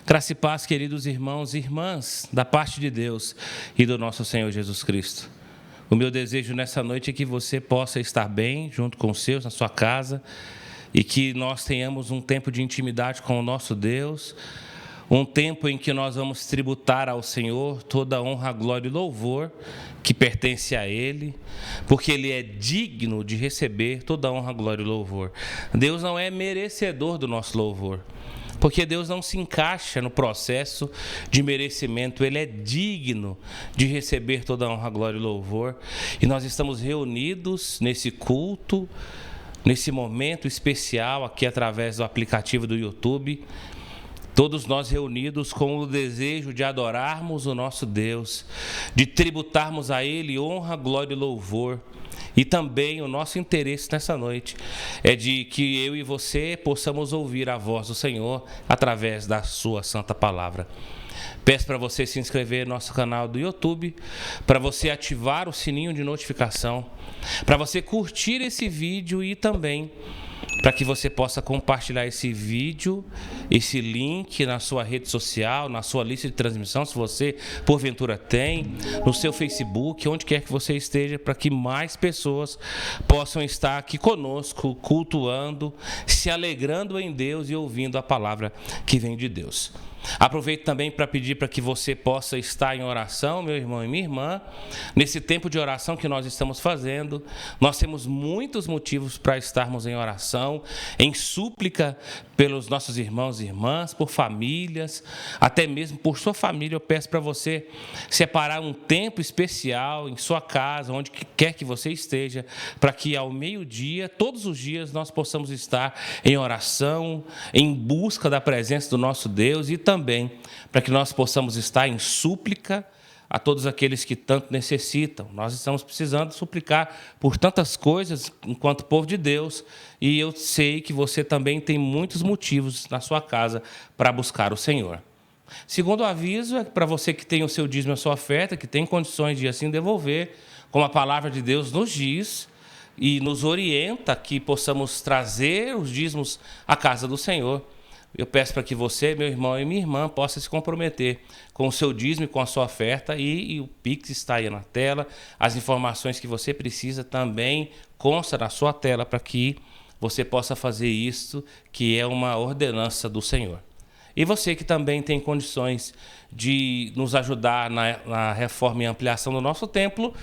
Graça e paz, queridos irmãos e irmãs, da parte de Deus e do nosso Senhor Jesus Cristo. O meu desejo nessa noite é que você possa estar bem junto com os seus, na sua casa, e que nós tenhamos um tempo de intimidade com o nosso Deus, um tempo em que nós vamos tributar ao Senhor toda a honra, glória e louvor que pertence a Ele, porque Ele é digno de receber toda a honra, glória e louvor. Deus não é merecedor do nosso louvor, porque Deus não se encaixa no processo de merecimento, Ele é digno de receber toda a honra, glória e louvor. E nós estamos reunidos nesse culto, nesse momento especial aqui através do aplicativo do YouTube, todos nós reunidos com o desejo de adorarmos o nosso Deus, de tributarmos a Ele honra, glória e louvor. E também o nosso interesse nessa noite é de que eu e você possamos ouvir a voz do Senhor através da sua santa palavra. Peço para você se inscrever no nosso canal do YouTube, para você ativar o sininho de notificação, para você curtir esse vídeo e também para que você possa compartilhar esse vídeo, esse link na sua rede social, na sua lista de transmissão, se você porventura tem, no seu Facebook, onde quer que você esteja, para que mais pessoas possam estar aqui conosco, cultuando, se alegrando em Deus e ouvindo a palavra que vem de Deus. Aproveito também para pedir para que você possa estar em oração, meu irmão e minha irmã. Nesse tempo de oração que nós estamos fazendo, nós temos muitos motivos para estarmos em oração, em súplica pelos nossos irmãos e irmãs, por famílias, até mesmo por sua família. Eu peço para você separar um tempo especial em sua casa, onde quer que você esteja, para que ao meio-dia, todos os dias, nós possamos estar em oração, em busca da presença do nosso Deus e também para que nós possamos estar em súplica a todos aqueles que tanto necessitam. Nós estamos precisando suplicar por tantas coisas enquanto povo de Deus, e eu sei que você também tem muitos motivos na sua casa para buscar o Senhor. Segundo aviso, é para você que tem o seu dízimo e a sua oferta, que tem condições de assim devolver, como a palavra de Deus nos diz e nos orienta que possamos trazer os dízimos à casa do Senhor. Eu peço para que você, meu irmão e minha irmã, possa se comprometer com o seu dízimo e com a sua oferta, e o Pix está aí na tela. As informações que você precisa também constam na sua tela para que você possa fazer isso, que é uma ordenança do Senhor. E você que também tem condições de nos ajudar na reforma e ampliação do nosso templo,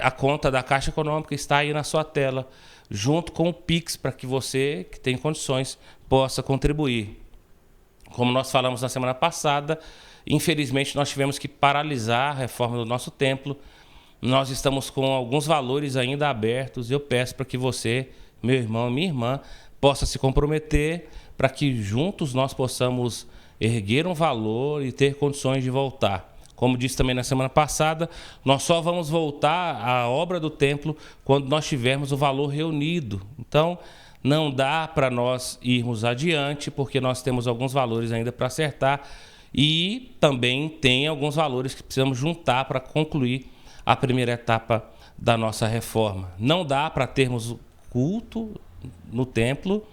a conta da Caixa Econômica está aí na sua tela, junto com o Pix, para que você que tem condições possa contribuir. Como nós falamos na semana passada, infelizmente nós tivemos que paralisar a reforma do nosso templo. Nós estamos com alguns valores ainda abertos. Eu peço para que você, meu irmão e minha irmã, possa se comprometer para que juntos nós possamos erguer um valor e ter condições de voltar. Como disse também na semana passada, nós só vamos voltar à obra do templo quando nós tivermos o valor reunido. Então, não dá para nós irmos adiante, porque nós temos alguns valores ainda para acertar e também tem alguns valores que precisamos juntar para concluir a primeira etapa da nossa reforma. Não dá para termos culto no templo.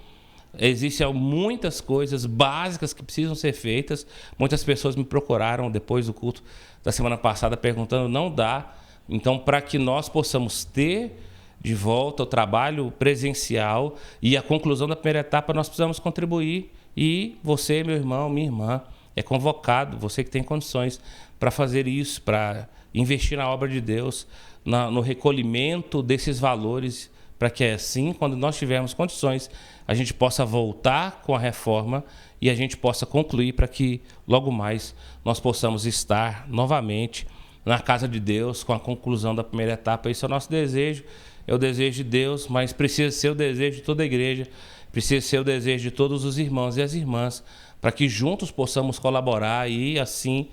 Existem muitas coisas básicas que precisam ser feitas. Muitas pessoas me procuraram depois do culto da semana passada perguntando, não dá. Então, para que nós possamos ter de volta o trabalho presencial e a conclusão da primeira etapa, nós precisamos contribuir. E você, meu irmão, minha irmã, é convocado, você que tem condições para fazer isso, para investir na obra de Deus, no recolhimento desses valores, para que assim, quando nós tivermos condições, a gente possa voltar com a reforma e a gente possa concluir, para que logo mais nós possamos estar novamente na casa de Deus com a conclusão da primeira etapa. Esse é o nosso desejo, é o desejo de Deus, mas precisa ser o desejo de toda a igreja, precisa ser o desejo de todos os irmãos e as irmãs, para que juntos possamos colaborar e assim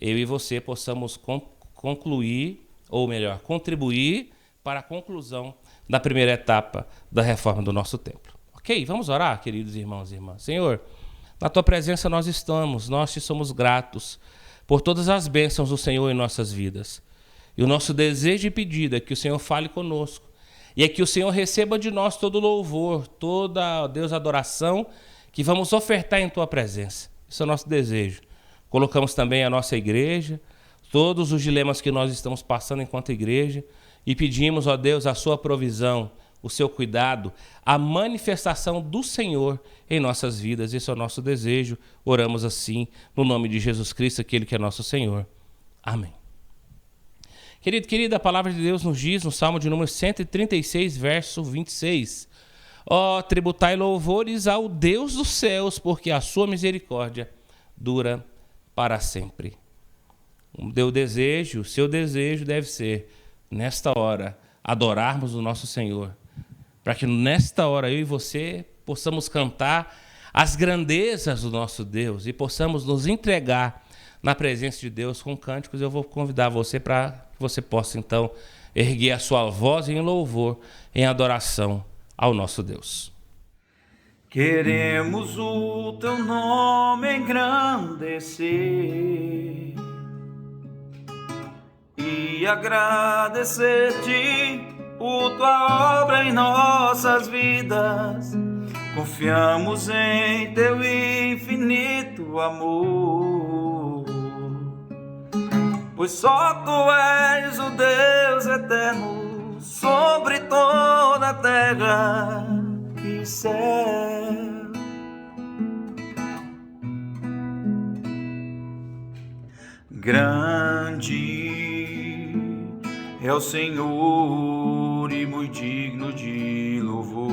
eu e você possamos concluir, ou melhor, contribuir para a conclusão da primeira etapa da reforma do nosso templo. Ok? Vamos orar, queridos irmãos e irmãs. Senhor, na Tua presença nós estamos, nós te somos gratos por todas as bênçãos do Senhor em nossas vidas. E o nosso desejo e pedido é que o Senhor fale conosco, e é que o Senhor receba de nós todo louvor, toda, Deus, adoração que vamos ofertar em Tua presença. Esse é o nosso desejo. Colocamos também a nossa igreja, todos os dilemas que nós estamos passando enquanto igreja, e pedimos, ó Deus, a sua provisão, o seu cuidado, a manifestação do Senhor em nossas vidas. Esse é o nosso desejo. Oramos assim, no nome de Jesus Cristo, aquele que é nosso Senhor. Amém. Querido, querida, a palavra de Deus nos diz, no Salmo de número 136, verso 26. Ó, tributai louvores ao Deus dos céus, porque a sua misericórdia dura para sempre. O seu desejo deve ser, nesta hora, adorarmos o nosso Senhor, para que nesta hora eu e você possamos cantar as grandezas do nosso Deus e possamos nos entregar na presença de Deus com cânticos. Eu vou convidar você para que você possa, então, erguer a sua voz em louvor, em adoração ao nosso Deus. Queremos o teu nome engrandecer e agradecer-te por tua obra em nossas vidas. Confiamos em teu infinito amor, pois só tu és o Deus eterno sobre toda a terra e céu. Grande é o Senhor e muito digno de louvor.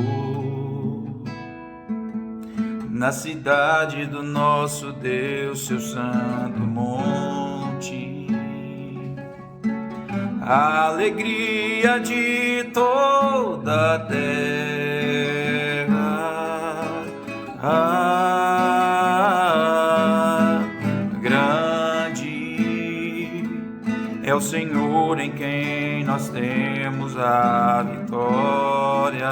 Na cidade do nosso Deus, seu santo monte, a alegria de toda a terra. Grande é o Senhor em quem nós temos a vitória,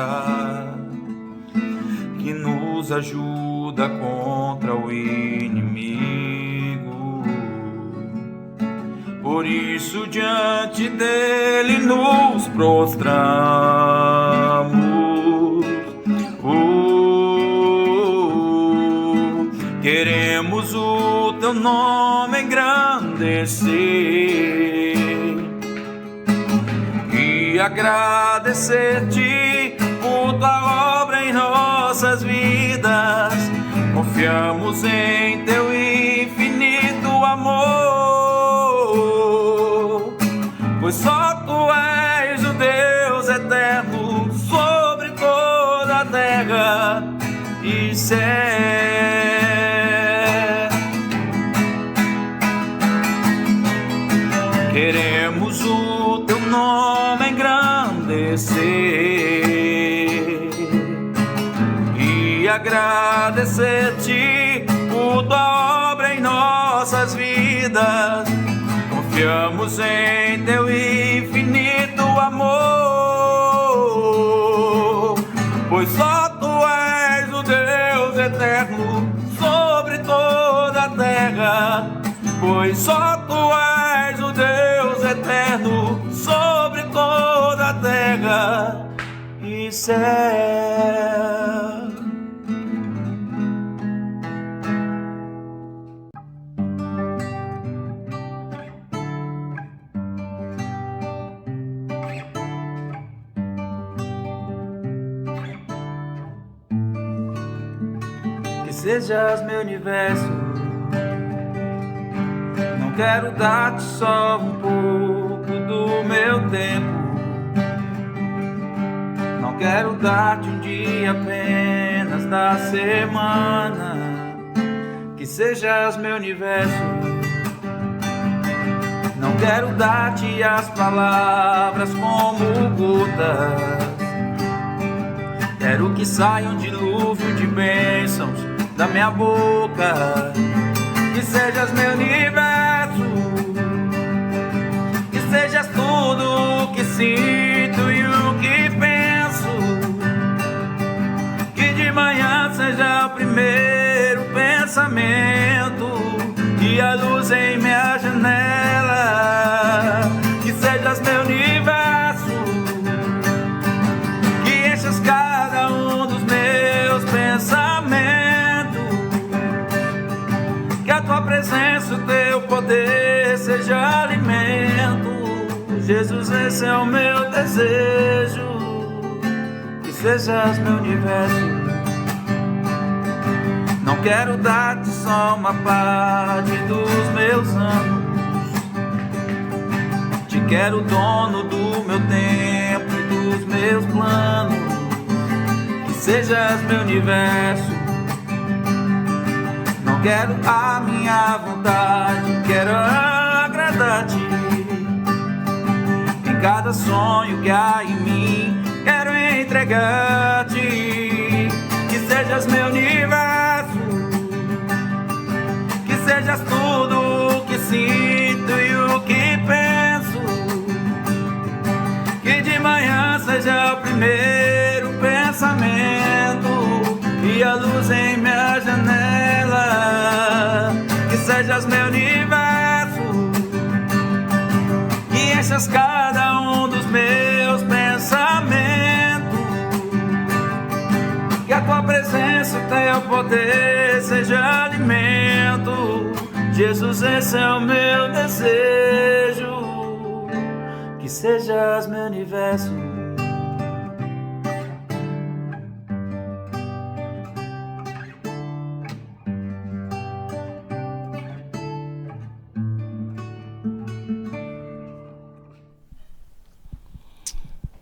que nos ajuda contra o inimigo. Por isso diante dele nos prostramos. Queremos o teu nome engrandecer e agradecer-te por tua obra em nossas vidas. Confiamos em teu infinito amor, pois só tu és o Deus eterno sobre toda a terra e céu. Queremos o teu nome engrandecer e agradecer-te por tua obra em nossas vidas. Confiamos em teu infinito amor, pois só tu és o Deus eterno sobre toda a terra. Pois só tu és o Deus eterno sobre toda a terra e céu. Que sejas meu universo. Não quero dar-te só um pouco do meu tempo. Não quero dar-te um dia apenas da semana. Que sejas meu universo. Não quero dar-te as palavras como gotas. Quero que saia um dilúvio de bênçãos da minha boca. Que sejas meu universo, que sejas tudo o que sinto e o que penso. Que de manhã seja o primeiro pensamento e a luz em minha janela. Que sejas meu universo, que enchas cada um dos meus pensamentos. Jesus, esse é o meu desejo, que sejas meu universo. Não quero dar-te só uma parte dos meus anos, te quero dono do meu tempo e dos meus planos, que sejas meu universo. Não quero a minha vontade, quero agradar-te. Em cada sonho que há em mim, quero entregar-te. Que sejas meu universo, que sejas tudo o que sinto e o que penso. Que de manhã seja o primeiro pensamento e a luz em minha janela. Que sejas meu universo, que enchas cada um dos meus pensamentos. Que a tua presença e teu poder seja alimento. Jesus, esse é o meu desejo, que sejas meu universo.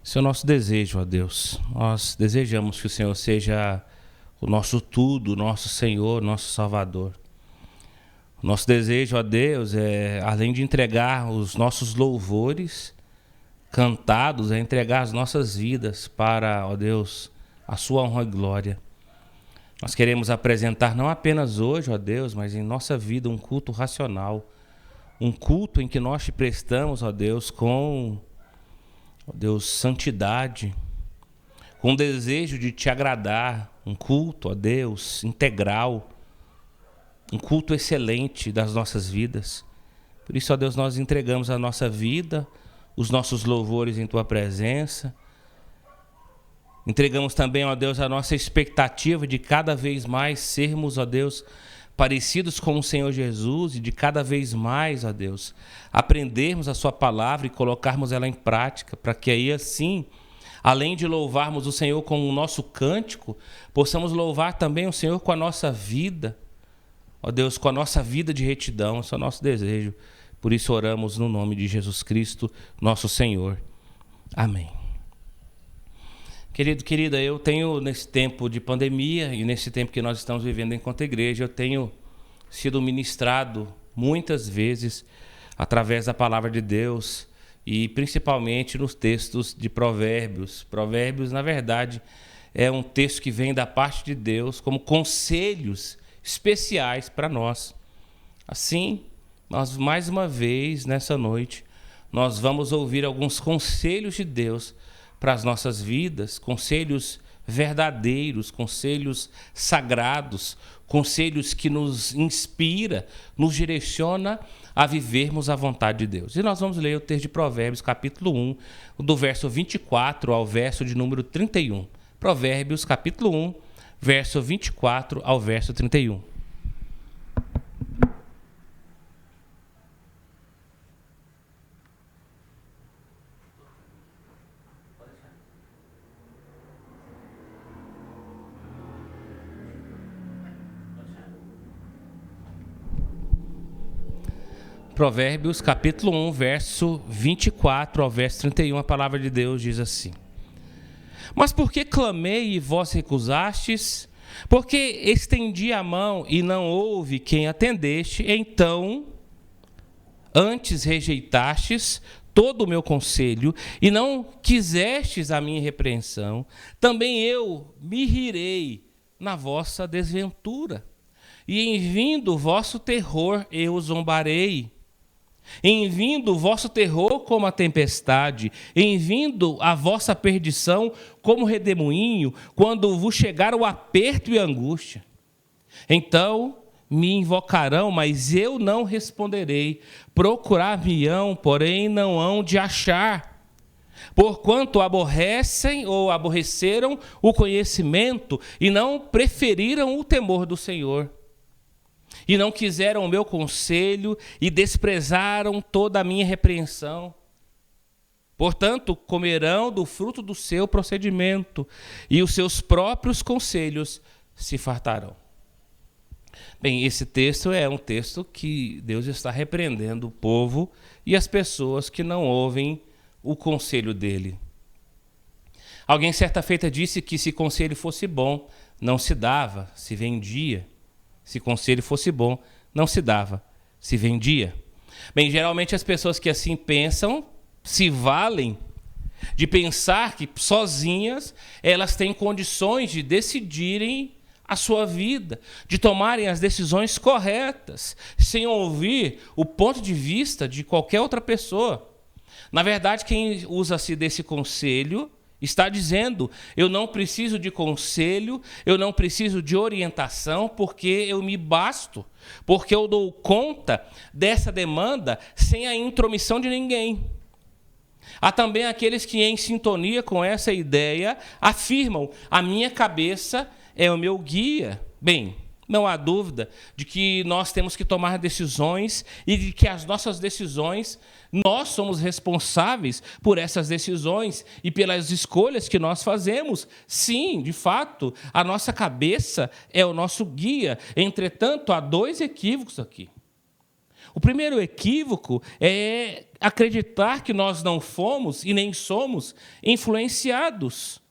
Esse é o nosso desejo, ó Deus. Nós desejamos que o Senhor seja o nosso tudo, o nosso Senhor, nosso Salvador. O nosso desejo, ó Deus, é, além de entregar os nossos louvores cantados, é entregar as nossas vidas para, ó Deus, a sua honra e glória. Nós queremos apresentar não apenas hoje, ó Deus, mas em nossa vida um culto racional, um culto em que nós te prestamos, ó Deus, com, ó Deus, santidade, com desejo de te agradar, um culto, ó Deus, integral, um culto excelente das nossas vidas. Por isso, ó Deus, nós entregamos a nossa vida, os nossos louvores em tua presença. Entregamos também, ó Deus, a nossa expectativa de cada vez mais sermos, ó Deus, parecidos com o Senhor Jesus e de cada vez mais, ó Deus, aprendermos a sua palavra e colocarmos ela em prática, para que aí assim, além de louvarmos o Senhor com o nosso cântico, possamos louvar também o Senhor com a nossa vida, ó Deus, com a nossa vida de retidão. Esse é o nosso desejo. Por isso oramos no nome de Jesus Cristo, nosso Senhor. Amém. Querido, querida, eu tenho nesse tempo de pandemia e nesse tempo que nós estamos vivendo enquanto igreja, eu tenho sido ministrado muitas vezes através da palavra de Deus e principalmente nos textos de Provérbios. Provérbios, na verdade, é um texto que vem da parte de Deus como conselhos especiais para nós. Assim, nós mais uma vez nessa noite, nós vamos ouvir alguns conselhos de Deus para as nossas vidas, conselhos verdadeiros, conselhos sagrados, conselhos que nos inspira, nos direciona a vivermos a vontade de Deus. E nós vamos ler o texto de Provérbios, capítulo 1, do verso 24 ao verso de número 31. Provérbios, capítulo 1, verso 24 ao verso 31. Provérbios, capítulo 1, verso 24 ao verso 31, a palavra de Deus diz assim: Mas por que clamei e vós recusastes? Porque estendi a mão e não houve quem atendeste, então antes rejeitastes todo o meu conselho e não quisestes a minha repreensão, também eu me rirei na vossa desventura, e em vindo o vosso terror eu zombarei. Em vindo o vosso terror como a tempestade, em vindo a vossa perdição como redemoinho, quando vos chegar o aperto e a angústia. Então me invocarão, mas eu não responderei. Procurar-me-ão, porém não hão de achar. Porquanto aborrecem ou aborreceram o conhecimento e não preferiram o temor do Senhor. E não quiseram o meu conselho e desprezaram toda a minha repreensão. Portanto, comerão do fruto do seu procedimento, e os seus próprios conselhos se fartarão. Bem, esse texto é um texto que Deus está repreendendo o povo e as pessoas que não ouvem o conselho dele. Alguém certa feita disse que se conselho fosse bom, não se dava, se vendia. Se conselho fosse bom, não se dava, se vendia. Bem, geralmente as pessoas que assim pensam se valem de pensar que sozinhas elas têm condições de decidirem a sua vida, de tomarem as decisões corretas, sem ouvir o ponto de vista de qualquer outra pessoa. Na verdade, quem usa-se desse conselho está dizendo: eu não preciso de conselho, eu não preciso de orientação, porque eu me basto, porque eu dou conta dessa demanda sem a intromissão de ninguém. Há também aqueles que, em sintonia com essa ideia, afirmam: a minha cabeça é o meu guia. Bem, não há dúvida de que nós temos que tomar decisões e de que as nossas decisões, nós somos responsáveis por essas decisões e pelas escolhas que nós fazemos. Sim, de fato, a nossa cabeça é o nosso guia. Entretanto, há dois equívocos aqui. O primeiro equívoco é acreditar que nós não fomos e nem somos influenciados.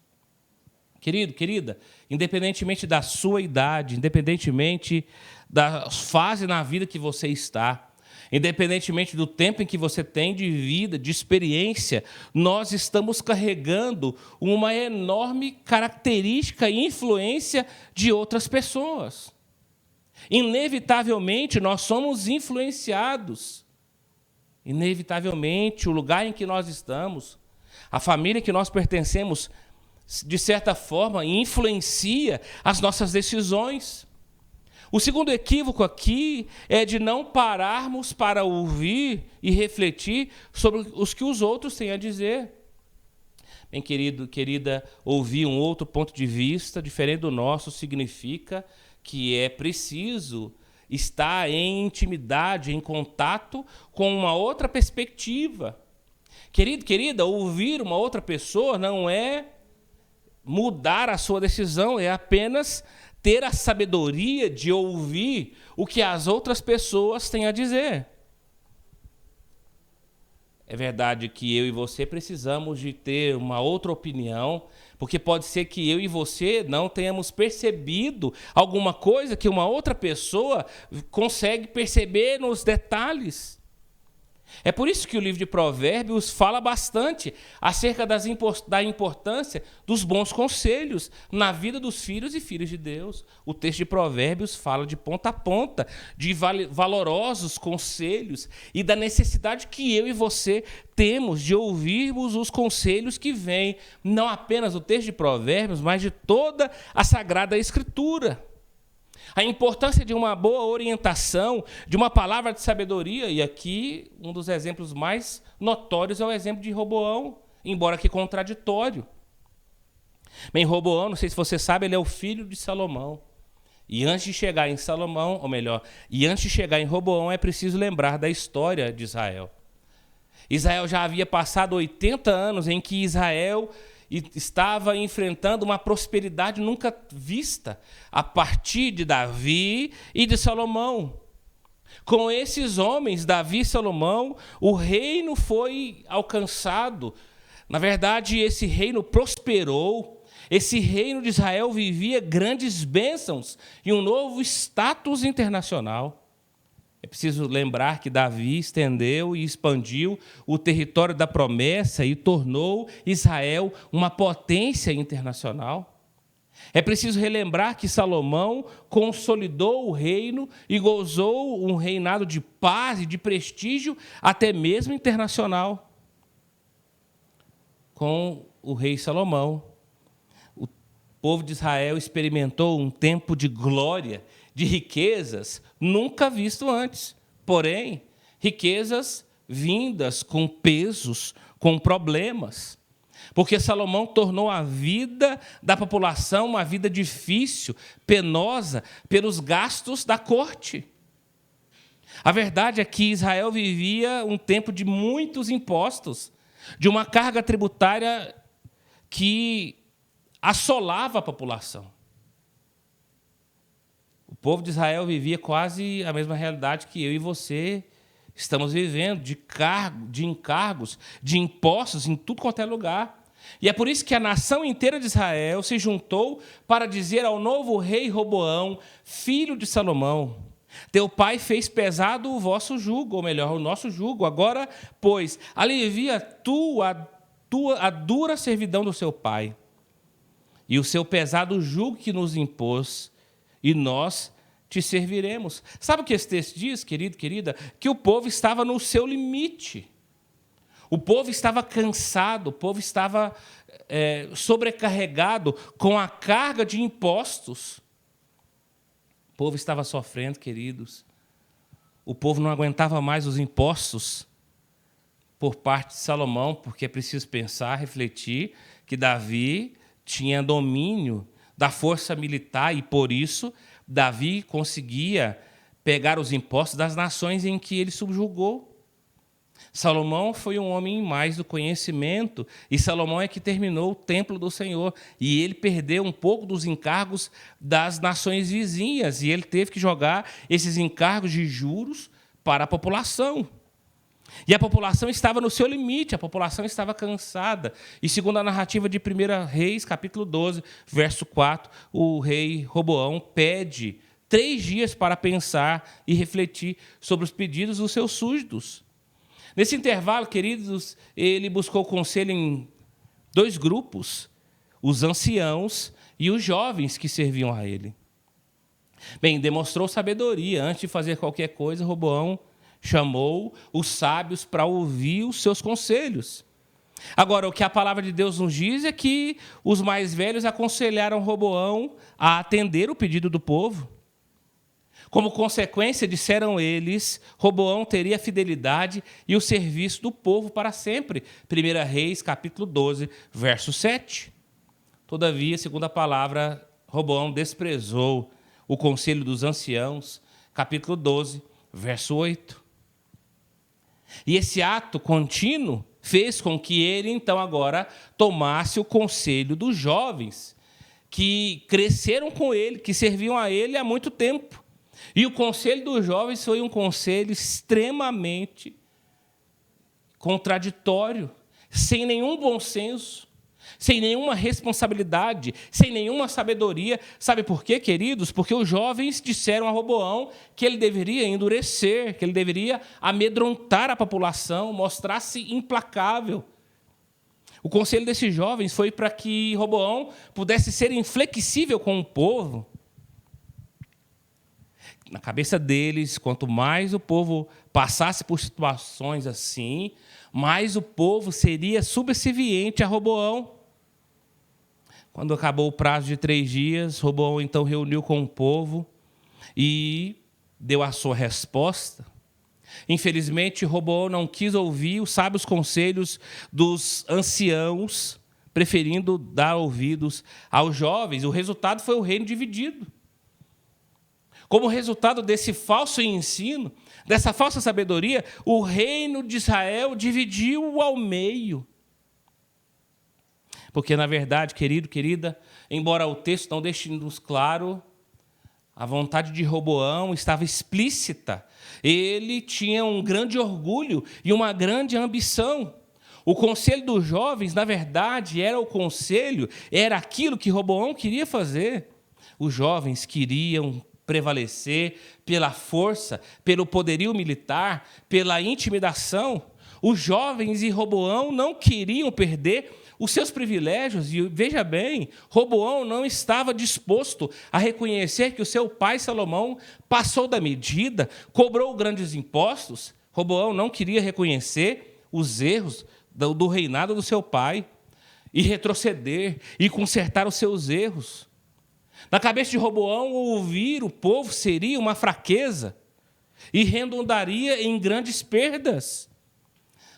Querido, querida, independentemente da sua idade, independentemente da fase na vida que você está, independentemente do tempo em que você tem de vida, de experiência, nós estamos carregando uma enorme característica e influência de outras pessoas. Inevitavelmente, nós somos influenciados. Inevitavelmente, o lugar em que nós estamos, a família que nós pertencemos, de certa forma, influencia as nossas decisões. O segundo equívoco aqui é de não pararmos para ouvir e refletir sobre os que os outros têm a dizer. Bem, querido, querida, ouvir um outro ponto de vista diferente do nosso significa que é preciso estar em intimidade, em contato com uma outra perspectiva. Querido, querida, ouvir uma outra pessoa não é mudar a sua decisão, é apenas ter a sabedoria de ouvir o que as outras pessoas têm a dizer. É verdade que eu e você precisamos de ter uma outra opinião, porque pode ser que eu e você não tenhamos percebido alguma coisa que uma outra pessoa consegue perceber nos detalhes. É por isso que o livro de Provérbios fala bastante acerca da importância dos bons conselhos na vida dos filhos e filhas de Deus. O texto de Provérbios fala de ponta a ponta, de valorosos conselhos e da necessidade que eu e você temos de ouvirmos os conselhos que vêm, não apenas do texto de Provérbios, mas de toda a Sagrada Escritura. A importância de uma boa orientação, de uma palavra de sabedoria. E aqui, um dos exemplos mais notórios é o exemplo de Roboão, embora que contraditório. Bem, Roboão, não sei se você sabe, ele é o filho de Salomão. E antes de chegar em Salomão, ou melhor, e antes de chegar em Roboão, é preciso lembrar da história de Israel. Israel já havia passado 80 anos em que Israel estava enfrentando uma prosperidade nunca vista a partir de Davi e de Salomão. Com esses homens, Davi e Salomão, o reino foi alcançado. Na verdade, esse reino prosperou. Esse reino de Israel vivia grandes bênçãos e um novo status internacional. É preciso lembrar que Davi estendeu e expandiu o território da promessa e tornou Israel uma potência internacional. É preciso relembrar que Salomão consolidou o reino e gozou um reinado de paz e de prestígio, até mesmo internacional. Com o rei Salomão, o povo de Israel experimentou um tempo de glória, de riquezas nunca visto antes. Porém, riquezas vindas com pesos, com problemas. Porque Salomão tornou a vida da população uma vida difícil, penosa, pelos gastos da corte. A verdade é que Israel vivia um tempo de muitos impostos. de uma carga tributária que assolava a população. O povo de Israel vivia quase a mesma realidade que eu e você estamos vivendo, de encargos, de impostos em tudo quanto é lugar. E é por isso que a nação inteira de Israel se juntou para dizer ao novo rei Roboão, filho de Salomão: teu pai fez pesado o vosso jugo, ou melhor, o nosso jugo. Agora, pois, alivia a dura servidão do seu pai e o seu pesado jugo que nos impôs, e nós te serviremos. Sabe o que esse texto diz, querido, querida? Que o povo estava no seu limite. O povo estava cansado, o povo estava sobrecarregado com a carga de impostos. O povo estava sofrendo, queridos. O povo não aguentava mais os impostos por parte de Salomão, porque é preciso pensar, refletir, que Davi tinha domínio da força militar e, por isso, Davi conseguia pegar os impostos das nações em que ele subjugou. Salomão foi um homem mais do conhecimento, e Salomão é que terminou o templo do Senhor, e ele perdeu um pouco dos encargos das nações vizinhas, e ele teve que jogar esses encargos de juros para a população. E a população estava no seu limite, a população estava cansada. E segundo a narrativa de 1 Reis, capítulo 12, verso 4, o rei Roboão pede 3 dias para pensar e refletir sobre os pedidos dos seus súditos. Nesse intervalo, queridos, ele buscou conselho em 2 grupos, os anciãos e os jovens que serviam a ele. Bem, demonstrou sabedoria. Antes de fazer qualquer coisa, Roboão chamou os sábios para ouvir os seus conselhos. Agora, o que a palavra de Deus nos diz é que os mais velhos aconselharam Roboão a atender o pedido do povo. Como consequência, disseram eles, Roboão teria a fidelidade e o serviço do povo para sempre. 1 Reis, capítulo 12, verso 7. Todavia, segundo a palavra, Roboão desprezou o conselho dos anciãos, capítulo 12, verso 8. E esse ato contínuo fez com que ele, então, agora tomasse o conselho dos jovens, que cresceram com ele, que serviam a ele há muito tempo. E o conselho dos jovens foi um conselho extremamente contraditório, sem nenhum bom senso, sem nenhuma responsabilidade, sem nenhuma sabedoria. Sabe por quê, queridos? Porque os jovens disseram a Roboão que ele deveria endurecer, que ele deveria amedrontar a população, mostrar-se implacável. O conselho desses jovens foi para que Roboão pudesse ser inflexível com o povo. Na cabeça deles, quanto mais o povo passasse por situações assim, mais o povo seria subserviente a Roboão. Quando acabou o prazo de 3 dias, Roboão então reuniu com o povo e deu a sua resposta. Infelizmente, Roboão não quis ouvir os sábios conselhos dos anciãos, preferindo dar ouvidos aos jovens. O resultado foi o reino dividido. Como resultado desse falso ensino, dessa falsa sabedoria, o reino de Israel dividiu ao meio. Porque, na verdade, querido, querida, embora o texto não deixe-nos claro, a vontade de Roboão estava explícita. Ele tinha um grande orgulho e uma grande ambição. O conselho dos jovens, na verdade, era aquilo que Roboão queria fazer. Os jovens queriam prevalecer pela força, pelo poderio militar, pela intimidação. Os jovens e Roboão não queriam perder os seus privilégios, e veja bem, Roboão não estava disposto a reconhecer que o seu pai Salomão passou da medida, cobrou grandes impostos. Roboão não queria reconhecer os erros do reinado do seu pai e retroceder e consertar os seus erros. Na cabeça de Roboão, ouvir o povo seria uma fraqueza e redundaria em grandes perdas.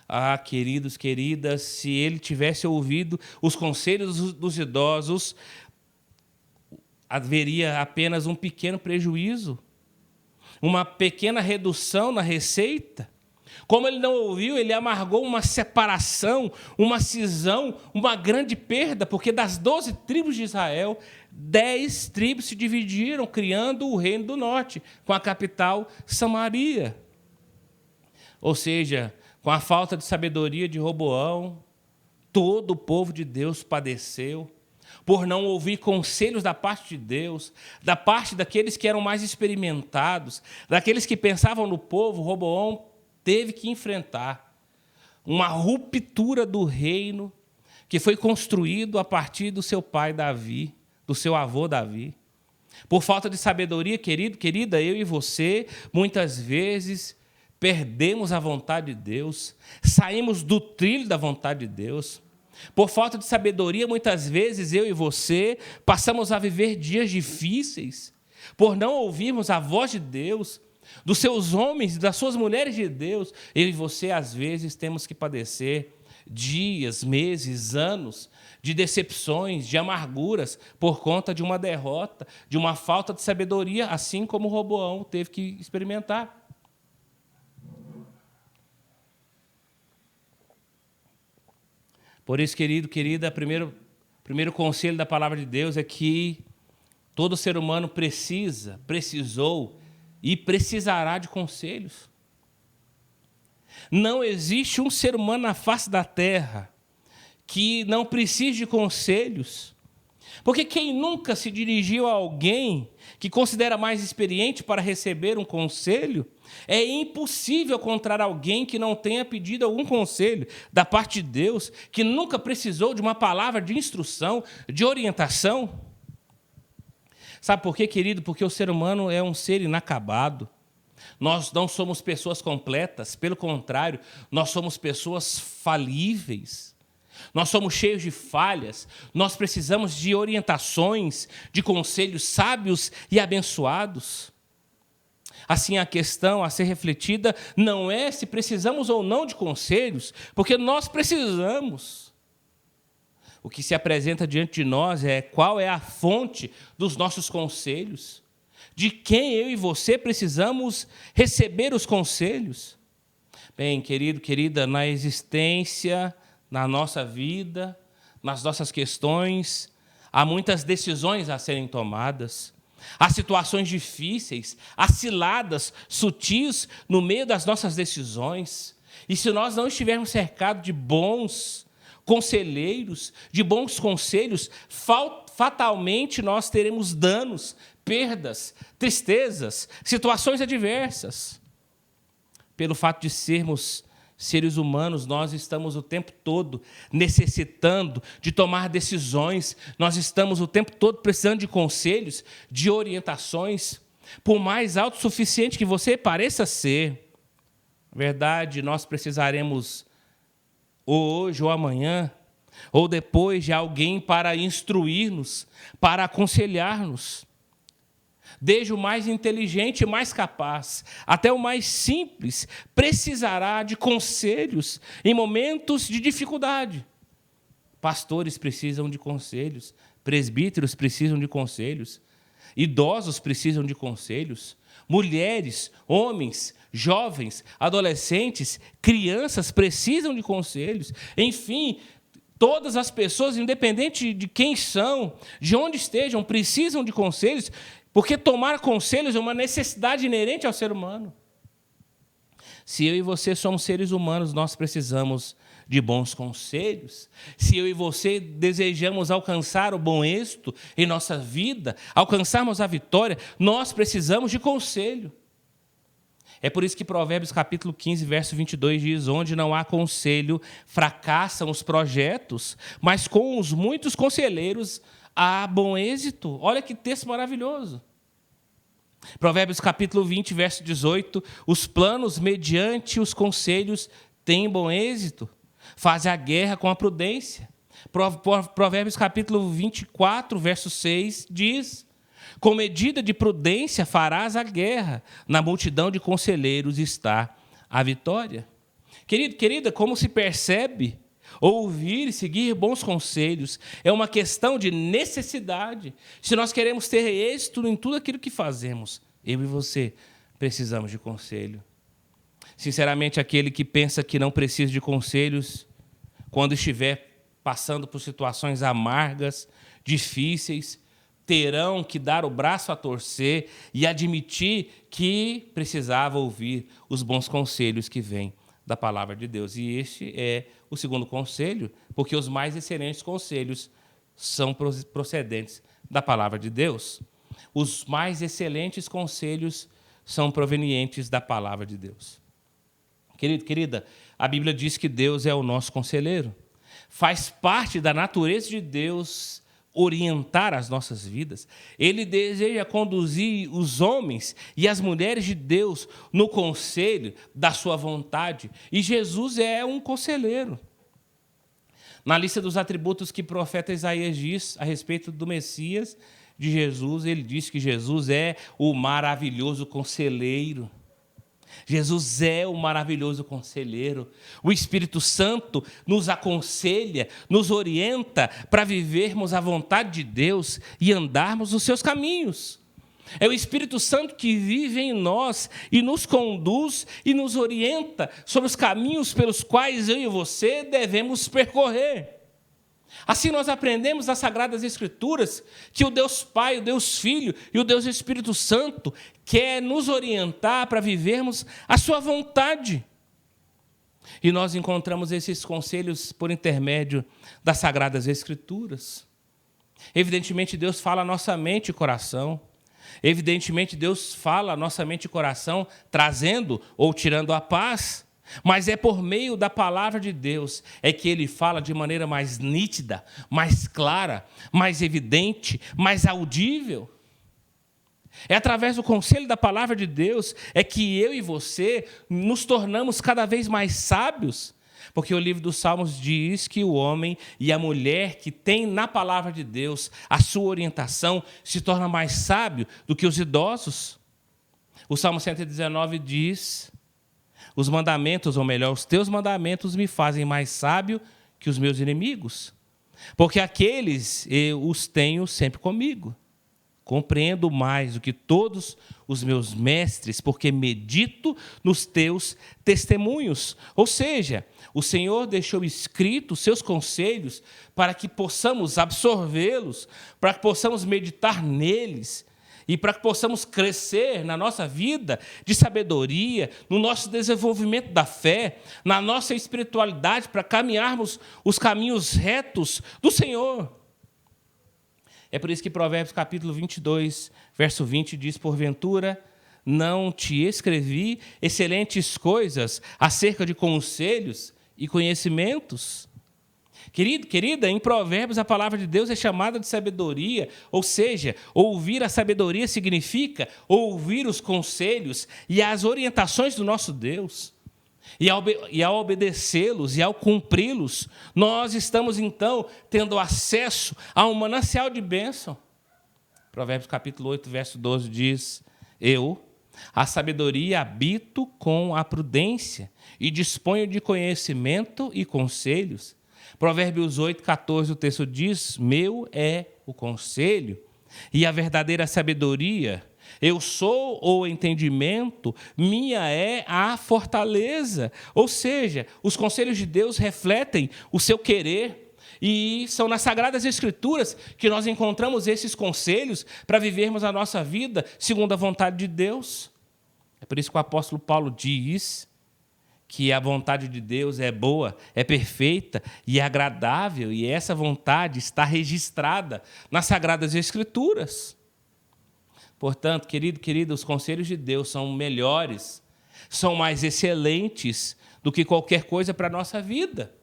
Ah, queridos, queridas, se ele tivesse ouvido os conselhos dos idosos, haveria apenas um pequeno prejuízo, uma pequena redução na receita. Como ele não ouviu, ele amargou uma separação, uma cisão, uma grande perda, porque das 12 tribos de Israel, 10 tribos se dividiram, criando o reino do norte, com a capital Samaria. Ou seja, com a falta de sabedoria de Roboão, todo o povo de Deus padeceu, por não ouvir conselhos da parte de Deus, da parte daqueles que eram mais experimentados, daqueles que pensavam no povo. Roboão teve que enfrentar uma ruptura do reino que foi construído a partir do seu pai Davi, do seu avô Davi. Por falta de sabedoria, querida, eu e você, muitas vezes perdemos a vontade de Deus, saímos do trilho da vontade de Deus. Por falta de sabedoria, muitas vezes eu e você passamos a viver dias difíceis, por não ouvirmos a voz de Deus, dos seus homens, das suas mulheres de Deus. Eu e você, às vezes, temos que padecer dias, meses, anos de decepções, de amarguras, por conta de uma derrota, de uma falta de sabedoria, assim como Roboão teve que experimentar. Por isso, querida, primeiro conselho da palavra de Deus é que todo ser humano precisou e precisará de conselhos. Não existe um ser humano na face da terra que não precise de conselhos. Porque quem nunca se dirigiu a alguém que considera mais experiente para receber um conselho, é impossível encontrar alguém que não tenha pedido algum conselho da parte de Deus, que nunca precisou de uma palavra de instrução, de orientação. Sabe por quê, querido? Porque o ser humano é um ser inacabado. Nós não somos pessoas completas, pelo contrário, nós somos pessoas falíveis. Nós somos cheios de falhas, nós precisamos de orientações, de conselhos sábios e abençoados. Assim, a questão a ser refletida não é se precisamos ou não de conselhos, porque nós precisamos. O que se apresenta diante de nós é qual é a fonte dos nossos conselhos, de quem eu e você precisamos receber os conselhos. Bem, querida, na existência, na nossa vida, nas nossas questões, há muitas decisões a serem tomadas. Há situações difíceis, há ciladas, sutis no meio das nossas decisões. E se nós não estivermos cercados de bons conselheiros, de bons conselhos, fatalmente nós teremos danos, perdas, tristezas, situações adversas. Pelo fato de sermos seres humanos, nós estamos o tempo todo necessitando de tomar decisões, nós estamos o tempo todo precisando de conselhos, de orientações. Por mais autossuficiente que você pareça ser, na verdade, nós precisaremos, ou hoje ou amanhã, ou depois, de alguém para instruir-nos, para aconselhar-nos. Desde o mais inteligente e mais capaz, até o mais simples, precisará de conselhos em momentos de dificuldade. Pastores precisam de conselhos, presbíteros precisam de conselhos, idosos precisam de conselhos, mulheres, homens, jovens, adolescentes, crianças precisam de conselhos. Enfim, todas as pessoas, independente de quem são, de onde estejam, precisam de conselhos, porque tomar conselhos é uma necessidade inerente ao ser humano. Se eu e você somos seres humanos, nós precisamos de bons conselhos. Se eu e você desejamos alcançar o bom êxito em nossa vida, alcançarmos a vitória, nós precisamos de conselho. É por isso que Provérbios capítulo 15, verso 22 diz: onde não há conselho, fracassam os projetos, mas com os muitos conselheiros há bom êxito. Olha que texto maravilhoso. Provérbios capítulo 20, verso 18: os planos mediante os conselhos têm bom êxito, fazem a guerra com a prudência. Provérbios capítulo 24, verso 6 diz: com medida de prudência farás a guerra, na multidão de conselheiros está a vitória. Querida, como se percebe, ouvir e seguir bons conselhos é uma questão de necessidade. Se nós queremos ter êxito em tudo aquilo que fazemos, eu e você precisamos de conselho. Sinceramente, aquele que pensa que não precisa de conselhos, quando estiver passando por situações amargas, difíceis, terão que dar o braço a torcer e admitir que precisava ouvir os bons conselhos que vêm da palavra de Deus. E este é o segundo conselho, porque os mais excelentes conselhos são procedentes da palavra de Deus. Os mais excelentes conselhos são provenientes da palavra de Deus. Querido, querida, a Bíblia diz que Deus é o nosso conselheiro. Faz parte da natureza de Deus orientar as nossas vidas. Ele deseja conduzir os homens e as mulheres de Deus no conselho da sua vontade. E Jesus é um conselheiro. Na lista dos atributos que o profeta Isaías diz a respeito do Messias, de Jesus, ele diz que Jesus é o maravilhoso conselheiro. Jesus é o maravilhoso conselheiro. O Espírito Santo nos aconselha, nos orienta para vivermos a vontade de Deus e andarmos nos seus caminhos. É o Espírito Santo que vive em nós e nos conduz e nos orienta sobre os caminhos pelos quais eu e você devemos percorrer. Assim nós aprendemos nas Sagradas Escrituras que o Deus Pai, o Deus Filho e o Deus Espírito Santo quer nos orientar para vivermos a sua vontade. E nós encontramos esses conselhos por intermédio das Sagradas Escrituras. Evidentemente, Deus fala a nossa mente e coração. Evidentemente, Deus fala a nossa mente e coração trazendo ou tirando a paz. Mas é por meio da palavra de Deus é que ele fala de maneira mais nítida, mais clara, mais evidente, mais audível. É através do conselho da palavra de Deus é que eu e você nos tornamos cada vez mais sábios, porque o livro dos Salmos diz que o homem e a mulher que tem na palavra de Deus a sua orientação se torna mais sábio do que os idosos. O Salmo 119 diz: os mandamentos, ou melhor, os teus mandamentos me fazem mais sábio que os meus inimigos, porque aqueles eu os tenho sempre comigo. Compreendo mais do que todos os meus mestres, porque medito nos teus testemunhos. Ou seja, o Senhor deixou escrito os seus conselhos para que possamos absorvê-los, para que possamos meditar neles, e para que possamos crescer na nossa vida de sabedoria, no nosso desenvolvimento da fé, na nossa espiritualidade, para caminharmos os caminhos retos do Senhor. É por isso que Provérbios capítulo 22, verso 20 diz: porventura não te escrevi excelentes coisas acerca de conselhos e conhecimentos? Querido, querida, em Provérbios a palavra de Deus é chamada de sabedoria, ou seja, ouvir a sabedoria significa ouvir os conselhos e as orientações do nosso Deus. E ao obedecê-los e ao cumpri-los, nós estamos então tendo acesso a um manancial de bênção. Provérbios capítulo 8, verso 12 diz: eu, a sabedoria, habito com a prudência e disponho de conhecimento e conselhos. Provérbios 8, 14, o texto diz: meu é o conselho e a verdadeira sabedoria. Eu sou o entendimento, minha é a fortaleza. Ou seja, os conselhos de Deus refletem o seu querer. E são nas Sagradas Escrituras que nós encontramos esses conselhos para vivermos a nossa vida segundo a vontade de Deus. É por isso que o apóstolo Paulo diz que a vontade de Deus é boa, é perfeita e é agradável, e essa vontade está registrada nas Sagradas Escrituras. Portanto, querido, os conselhos de Deus são melhores, são mais excelentes do que qualquer coisa para a nossa vida.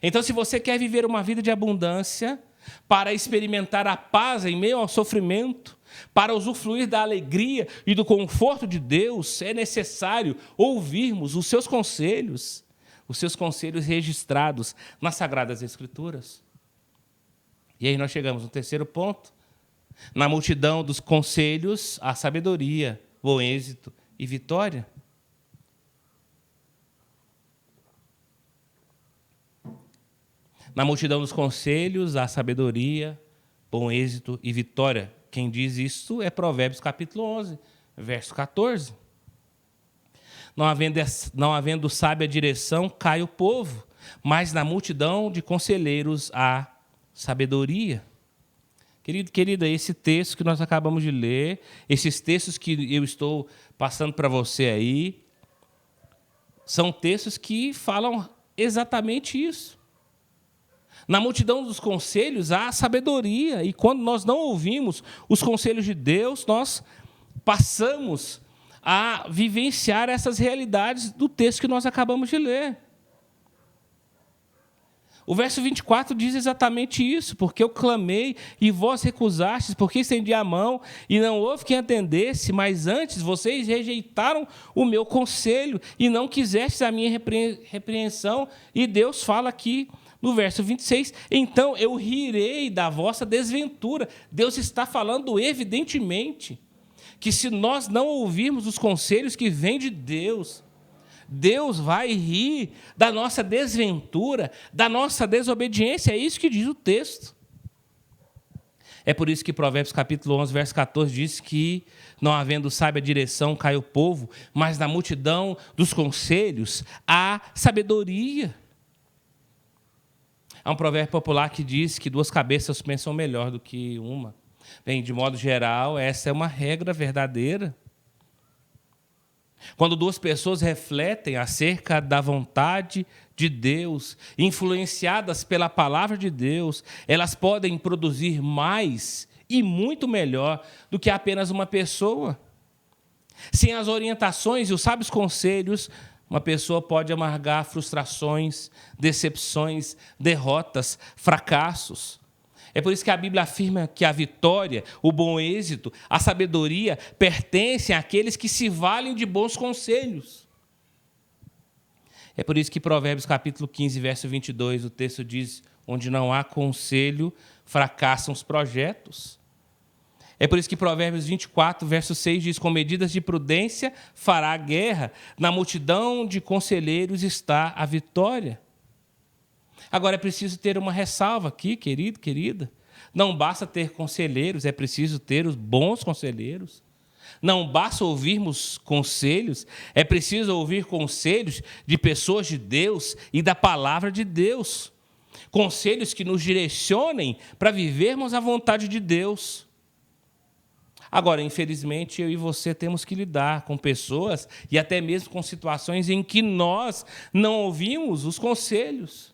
Então, se você quer viver uma vida de abundância, para experimentar a paz em meio ao sofrimento, para usufruir da alegria e do conforto de Deus, é necessário ouvirmos os seus conselhos registrados nas Sagradas Escrituras. E aí nós chegamos no terceiro ponto. Na multidão dos conselhos, há sabedoria, bom êxito e vitória. Na multidão dos conselhos, há sabedoria, bom êxito e vitória. Quem diz isso é Provérbios capítulo 11, verso 14. Não havendo sábia direção, cai o povo, mas na multidão de conselheiros há sabedoria. Querido, querida, esse texto que nós acabamos de ler, esses textos que eu estou passando para você aí, são textos que falam exatamente isso. Na multidão dos conselhos há sabedoria, e quando nós não ouvimos os conselhos de Deus, nós passamos a vivenciar essas realidades do texto que nós acabamos de ler. O verso 24 diz exatamente isso, porque eu clamei e vós recusastes, porque estendi a mão e não houve quem atendesse, mas antes vocês rejeitaram o meu conselho e não quisestes a minha repreensão. E Deus fala aqui no verso 26, então eu rirei da vossa desventura. Deus está falando evidentemente que se nós não ouvirmos os conselhos que vêm de Deus, Deus vai rir da nossa desventura, da nossa desobediência. É isso que diz o texto. É por isso que Provérbios capítulo 11, verso 14 diz que não havendo sábia direção cai o povo, mas na multidão dos conselhos há sabedoria. Há um provérbio popular que diz que 2 cabeças pensam melhor do que uma. Bem, de modo geral, essa é uma regra verdadeira. Quando 2 pessoas refletem acerca da vontade de Deus, influenciadas pela palavra de Deus, elas podem produzir mais e muito melhor do que apenas uma pessoa. Sem as orientações e os sábios conselhos, uma pessoa pode amargar frustrações, decepções, derrotas, fracassos. É por isso que a Bíblia afirma que a vitória, o bom êxito, a sabedoria pertencem àqueles que se valem de bons conselhos. É por isso que Provérbios capítulo 15, verso 22, o texto diz, onde não há conselho, fracassam os projetos. É por isso que Provérbios 24, verso 6 diz, com medidas de prudência fará a guerra, na multidão de conselheiros está a vitória. Agora, é preciso ter uma ressalva aqui, querido, querida. Não basta ter conselheiros, é preciso ter os bons conselheiros. Não basta ouvirmos conselhos, é preciso ouvir conselhos de pessoas de Deus e da palavra de Deus. Conselhos que nos direcionem para vivermos a vontade de Deus. Agora, infelizmente, eu e você temos que lidar com pessoas e até mesmo com situações em que nós não ouvimos os conselhos.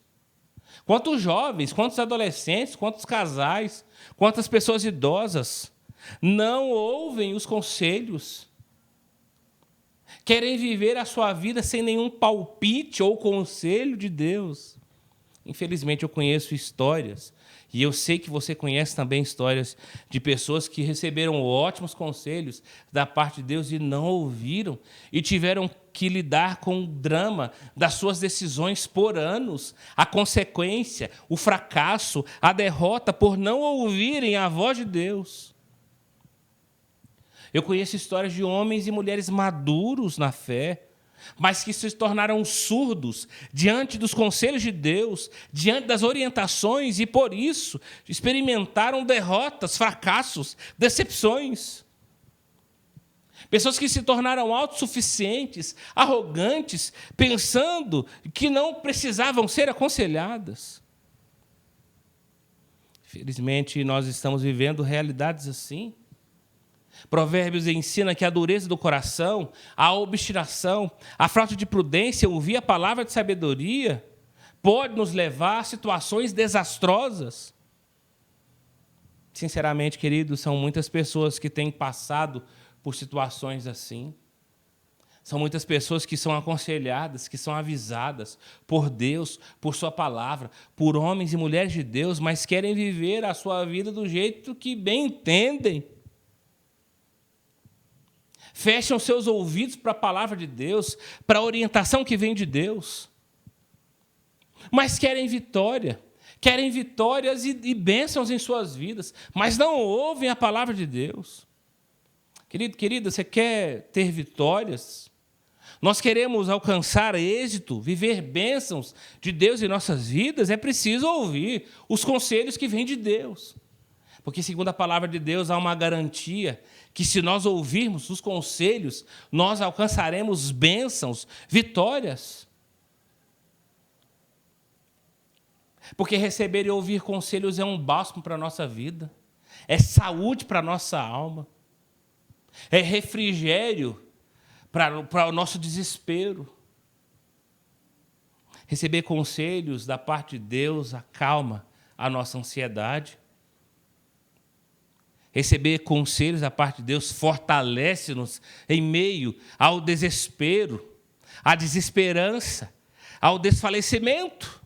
Quantos jovens, quantos adolescentes, quantos casais, quantas pessoas idosas não ouvem os conselhos, querem viver a sua vida sem nenhum palpite ou conselho de Deus. Infelizmente, eu conheço histórias, e eu sei que você conhece também histórias de pessoas que receberam ótimos conselhos da parte de Deus e não ouviram, e tiveram que lidar com o drama das suas decisões por anos, a consequência, o fracasso, a derrota por não ouvirem a voz de Deus. Eu conheço histórias de homens e mulheres maduros na fé, mas que se tornaram surdos diante dos conselhos de Deus, diante das orientações, e por isso experimentaram derrotas, fracassos, decepções. Pessoas que se tornaram autossuficientes, arrogantes, pensando que não precisavam ser aconselhadas. Felizmente, nós estamos vivendo realidades assim. Provérbios ensina que a dureza do coração, a obstinação, a falta de prudência, ouvir a palavra de sabedoria, pode nos levar a situações desastrosas. Sinceramente, queridos, são muitas pessoas que têm passado por situações assim. São muitas pessoas que são aconselhadas, que são avisadas por Deus, por sua palavra, por homens e mulheres de Deus, mas querem viver a sua vida do jeito que bem entendem. Fecham seus ouvidos para a palavra de Deus, para a orientação que vem de Deus. Mas querem vitória, querem vitórias e bênçãos em suas vidas, mas não ouvem a palavra de Deus. Querido, querida, você quer ter vitórias? Nós queremos alcançar êxito, viver bênçãos de Deus em nossas vidas, é preciso ouvir os conselhos que vêm de Deus. Porque, segundo a palavra de Deus, há uma garantia que, se nós ouvirmos os conselhos, nós alcançaremos bênçãos, vitórias. Porque receber e ouvir conselhos é um bálsamo para a nossa vida, é saúde para a nossa alma, é refrigério para o nosso desespero. Receber conselhos da parte de Deus acalma a nossa ansiedade. Receber conselhos da parte de Deus fortalece-nos em meio ao desespero, à desesperança, ao desfalecimento.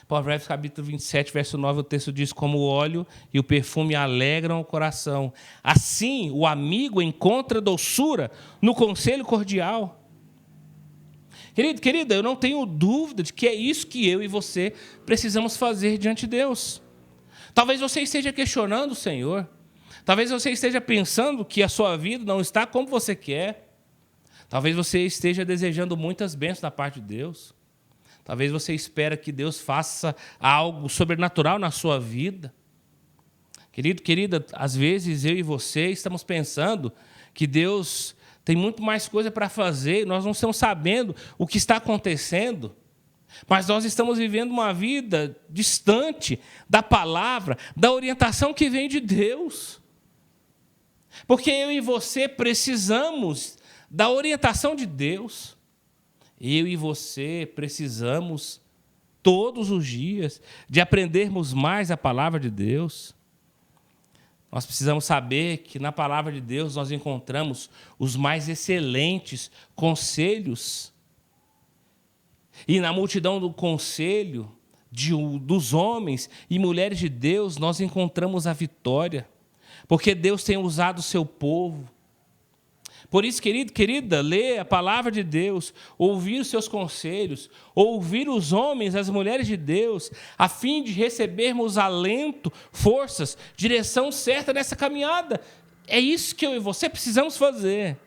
Provérbios capítulo 27, verso 9, o texto diz: como o óleo e o perfume alegram o coração, assim o amigo encontra doçura no conselho cordial. Querido, querida, eu não tenho dúvida de que é isso que eu e você precisamos fazer diante de Deus. Talvez você esteja questionando o Senhor. Talvez você esteja pensando que a sua vida não está como você quer. Talvez você esteja desejando muitas bênçãos da parte de Deus. Talvez você espere que Deus faça algo sobrenatural na sua vida. Querido, querida, às vezes eu e você estamos pensando que Deus tem muito mais coisa para fazer, nós não estamos sabendo o que está acontecendo, mas nós estamos vivendo uma vida distante da palavra, da orientação que vem de Deus. Porque eu e você precisamos da orientação de Deus. Eu e você precisamos, todos os dias, de aprendermos mais a palavra de Deus. Nós precisamos saber que na palavra de Deus nós encontramos os mais excelentes conselhos. E na multidão do conselho dos homens e mulheres de Deus, nós encontramos a vitória. Porque Deus tem usado o seu povo. Por isso, querido, querida, ler a palavra de Deus, ouvir os seus conselhos, ouvir os homens, as mulheres de Deus, a fim de recebermos alento, forças, direção certa nessa caminhada. É isso que eu e você precisamos fazer.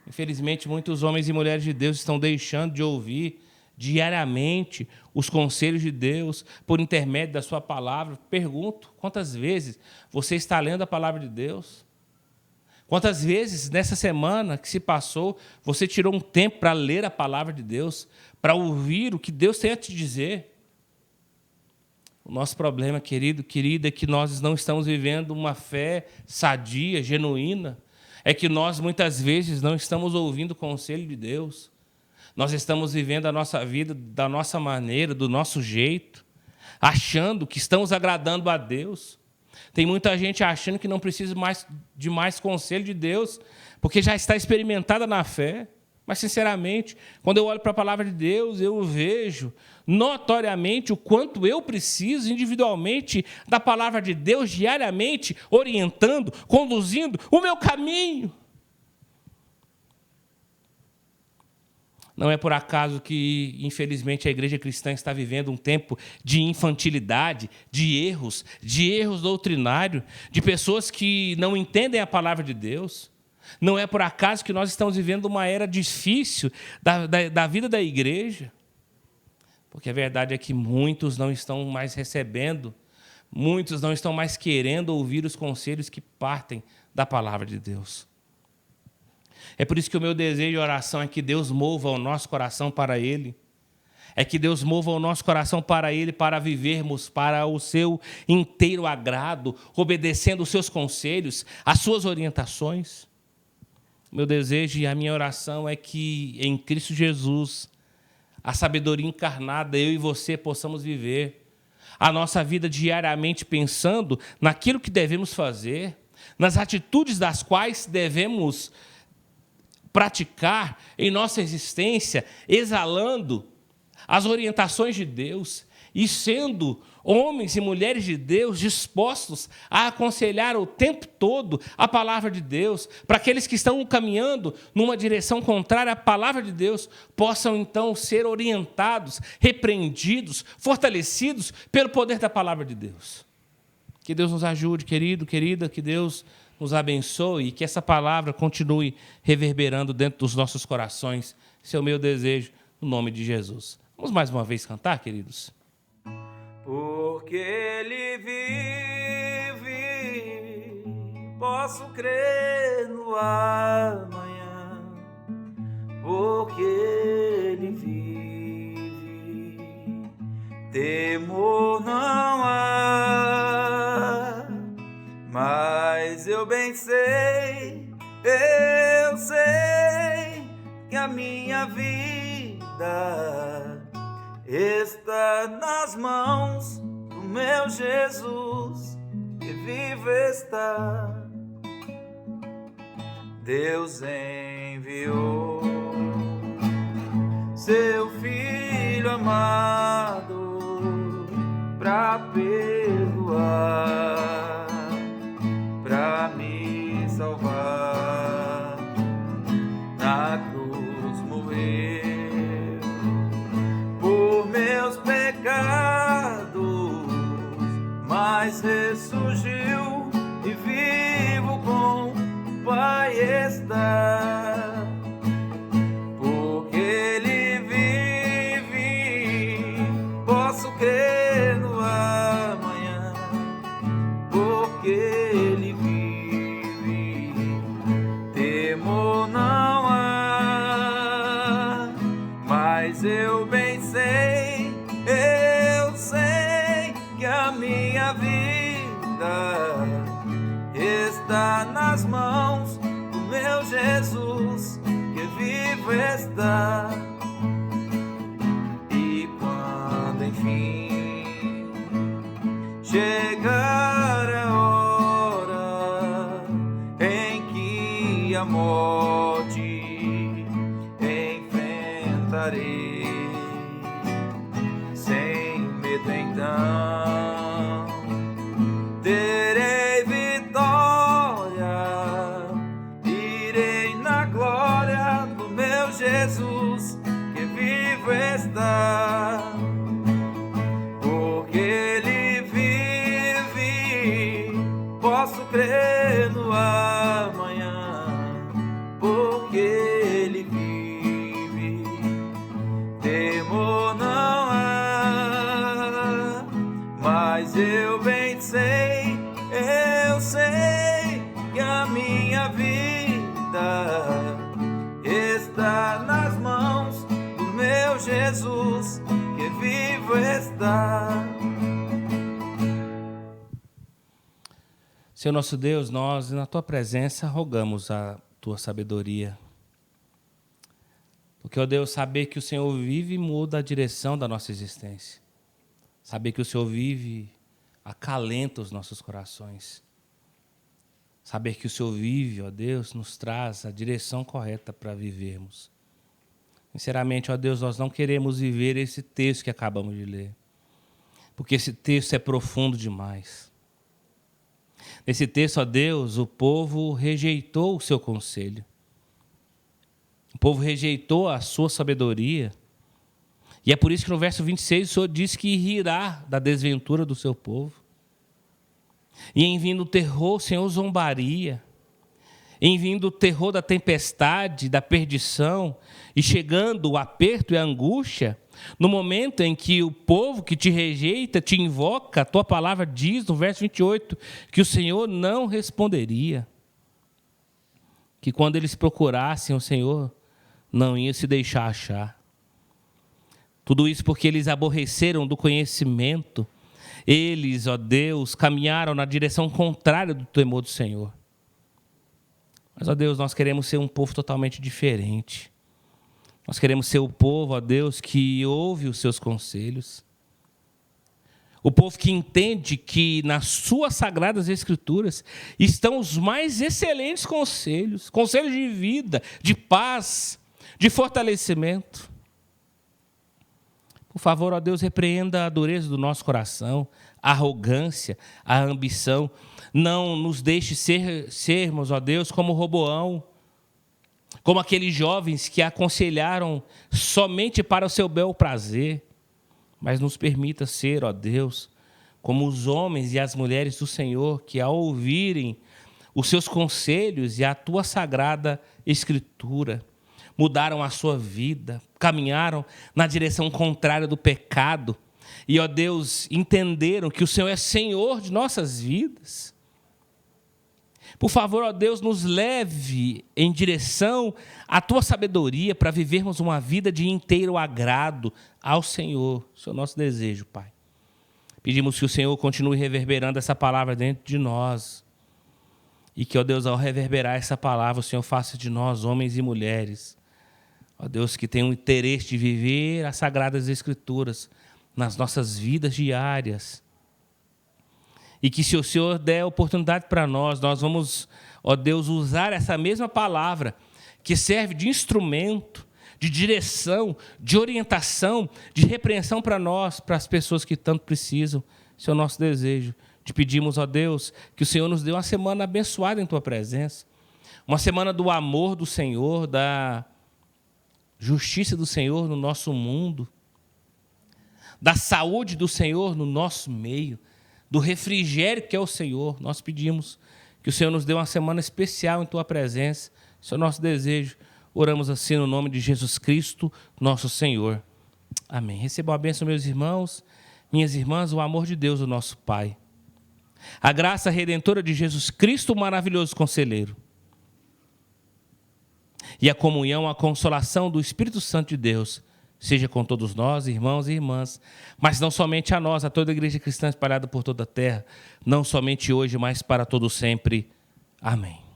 Infelizmente, muitos homens e mulheres de Deus estão deixando de ouvir diariamente os conselhos de Deus por intermédio da sua palavra. Pergunto, quantas vezes você está lendo a palavra de Deus? Quantas vezes nessa semana que se passou, você tirou um tempo para ler a palavra de Deus, para ouvir o que Deus tem a te dizer? O nosso problema, querido, querida, é que nós não estamos vivendo uma fé sadia, genuína. É que nós, muitas vezes, não estamos ouvindo o conselho de Deus. Nós estamos vivendo a nossa vida da nossa maneira, do nosso jeito, achando que estamos agradando a Deus. Tem muita gente achando que não precisa de mais conselho de Deus, porque já está experimentada na fé. Mas, sinceramente, quando eu olho para a palavra de Deus, eu vejo notoriamente o quanto eu preciso individualmente da palavra de Deus diariamente, orientando, conduzindo o meu caminho. Não é por acaso que, infelizmente, a igreja cristã está vivendo um tempo de infantilidade, de erros doutrinários, de pessoas que não entendem a palavra de Deus. Não é por acaso que nós estamos vivendo uma era difícil da vida da igreja. Porque a verdade é que muitos não estão mais recebendo, muitos não estão mais querendo ouvir os conselhos que partem da palavra de Deus. É por isso que o meu desejo e oração é que Deus mova o nosso coração para Ele. É que Deus mova o nosso coração para Ele, para vivermos para o seu inteiro agrado, obedecendo os seus conselhos, as suas orientações. Meu desejo e a minha oração é que em Cristo Jesus, a sabedoria encarnada, eu e você possamos viver a nossa vida diariamente pensando naquilo que devemos fazer, nas atitudes das quais devemos praticar em nossa existência, exalando as orientações de Deus e sendo homens e mulheres de Deus dispostos a aconselhar o tempo todo a palavra de Deus, para aqueles que estão caminhando numa direção contrária à palavra de Deus, possam então ser orientados, repreendidos, fortalecidos pelo poder da palavra de Deus. Que Deus nos ajude, querido, querida, que Deus nos abençoe e que essa palavra continue reverberando dentro dos nossos corações. Esse é o meu desejo, no nome de Jesus. Vamos mais uma vez cantar, queridos? Porque porque Ele vive, posso crer no amanhã, porque Ele vive, temor não há, mas eu bem sei, eu sei que a minha vida está nas mãos do meu Jesus, que vivo está. Deus enviou seu Filho amado pra perdoar, pra me salvar. Na cruz morreu por meus pecados, mas ressurgiu e vivo com o Pai está. Porque Ele vive, posso crer no amanhã, porque Ele vive, temor não há, mas eu bem sei, eu sei que a minha vida está nas mãos do meu Jesus, que vivo está. E quando enfim chegar a hora em que a morte enfrentarei, sem medo então terei vitória, irei na glória do meu Jesus, que vivo está. Porque Ele vive, posso crer no amanhã, porque Ele vive, temor não há, mas eu bem sei, eu sei que a minha vida está nas mãos do meu Jesus, que vivo está. Senhor nosso Deus, nós na Tua presença rogamos a Tua sabedoria. Porque, ó Deus, saber que o Senhor vive muda a direção da nossa existência. Saber que o Senhor vive acalenta os nossos corações. Saber que o Senhor vive, ó Deus, nos traz a direção correta para vivermos. Sinceramente, ó Deus, nós não queremos viver esse texto que acabamos de ler. Porque esse texto é profundo demais. Nesse texto, ó Deus, o povo rejeitou o seu conselho. O povo rejeitou a sua sabedoria. E é por isso que no verso 26 o Senhor diz que rirá da desventura do seu povo. E em vindo o terror, o Senhor zombaria. Em vindo o terror da tempestade, da perdição, e chegando o aperto e a angústia, no momento em que o povo que te rejeita, te invoca, a tua palavra diz no verso 28, que o Senhor não responderia. Que quando eles procurassem o Senhor, não ia se deixar achar. Tudo isso porque eles aborreceram do conhecimento. Eles, ó Deus, caminharam na direção contrária do temor do Senhor. Mas, ó Deus, nós queremos ser um povo totalmente diferente. Nós queremos ser o povo, ó Deus, que ouve os seus conselhos. O povo que entende que nas suas sagradas escrituras estão os mais excelentes conselhos. Conselhos de vida, de paz, de fortalecimento. Por favor, ó Deus, repreenda a dureza do nosso coração, a arrogância, a ambição. Não nos deixe sermos, ó Deus, como Roboão, como aqueles jovens que aconselharam somente para o seu bel prazer, mas nos permita ser, ó Deus, como os homens e as mulheres do Senhor, que ao ouvirem os seus conselhos e a tua sagrada escritura, mudaram a sua vida, caminharam na direção contrária do pecado e, ó Deus, entenderam que o Senhor é Senhor de nossas vidas. Por favor, ó Deus, nos leve em direção à Tua sabedoria para vivermos uma vida de inteiro agrado ao Senhor. Esse é o nosso desejo, Pai. Pedimos que o Senhor continue reverberando essa palavra dentro de nós. E que, ó Deus, ao reverberar essa palavra, o Senhor faça de nós homens e mulheres, ó Deus, que tenham interesse de viver as Sagradas Escrituras nas nossas vidas diárias. E que, se o Senhor der oportunidade para nós, nós vamos, ó Deus, usar essa mesma palavra que serve de instrumento, de direção, de orientação, de repreensão para nós, para as pessoas que tanto precisam. Esse é o nosso desejo. Te pedimos, ó Deus, que o Senhor nos dê uma semana abençoada em Tua presença. Uma semana do amor do Senhor, da justiça do Senhor no nosso mundo, da saúde do Senhor no nosso meio, do refrigério que é o Senhor. Nós pedimos que o Senhor nos dê uma semana especial em Tua presença. Esse é o nosso desejo. Oramos assim no nome de Jesus Cristo, nosso Senhor. Amém. Recebam a bênção, meus irmãos, minhas irmãs, o amor de Deus, o nosso Pai. A graça redentora de Jesus Cristo, o maravilhoso conselheiro. E a comunhão, a consolação do Espírito Santo de Deus, seja com todos nós, irmãos e irmãs, mas não somente a nós, a toda a igreja cristã espalhada por toda a terra, não somente hoje, mas para todo sempre. Amém.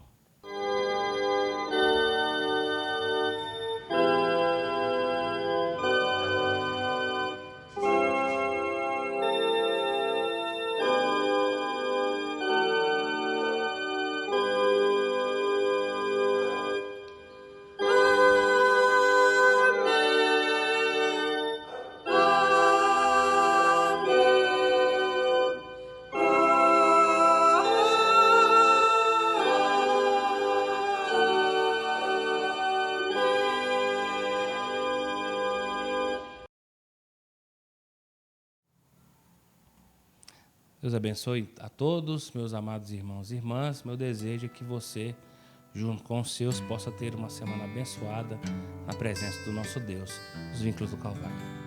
Deus abençoe a todos, meus amados irmãos e irmãs. Meu desejo é que você, junto com os seus, possa ter uma semana abençoada na presença do nosso Deus, os vínculos do Calvário.